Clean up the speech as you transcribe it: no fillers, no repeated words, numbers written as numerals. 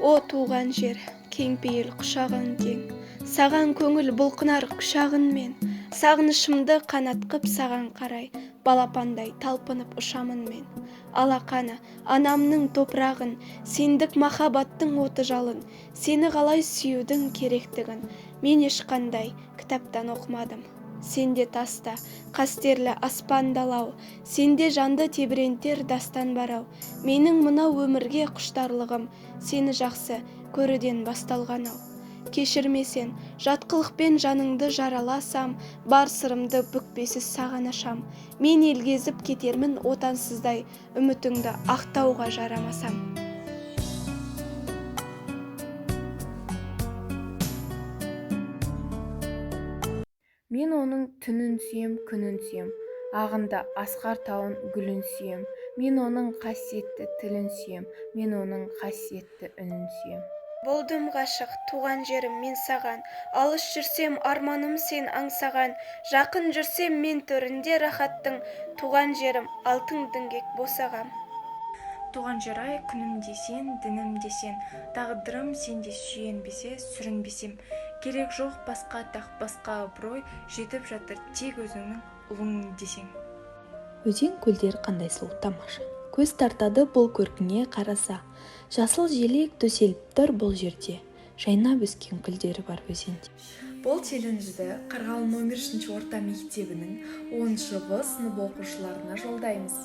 О туған жер, кең пейіл құшағың кең, саған көңіл бұлқынар құшағынмен, сағынышымды қанат қып саған қарай, балапандай талпынып ұшамын мен. Алақаны анамның топырағын, сендік махаббаттың оты жалын, сені қалай сүюдің керектігін мен ешқандай кітаптан оқымадым. Сенде таста, қастерлі аспан далау, сенде жанды тебірентер дастан барау. Менің мынау өмірге құштарлығым, сені жақсы көруден басталған ау. Кешірмесен, жатқылықпен жаныңды жараласам, бар сырымды бүкпесіз саған ашам. Мен елгезіп кетермін отансыздай, үмітіңді ақтауға жарамасам. Мен оның түнін сүйем, күнін сүйем, ағында асқар тауын гүлін сүйем. Мен оның қасиетті тілін сүйем, мен оның қасиетті үнін сүйем. Болдым ғашық туған жерім мен саған, алыс жүрсем арманым сен аңсаған, жақын жүрсем мен төрінде рахаттың, туған жерім алтын діңгек босағам. Туған жер ай, күнім десен, дінім десен, тағдырым сенде сүйенбесе, сүрінбесем. Керек жоқ басқа тақ, басқа абырой, жетіп жатыр тек өзіңнің ұлың десең. Өзен көлдер қандай сұлу тамаша, көз тартады бұл көркіңе қараса. Жасыл желек төселіп тұр бұл жерде, жайнап өскен гүлдері бар өзенде. Бұл челленджді Қарғалы нөмір 3 орта мектебінің 10-шы В сынып оқушыларына жолдаймыз.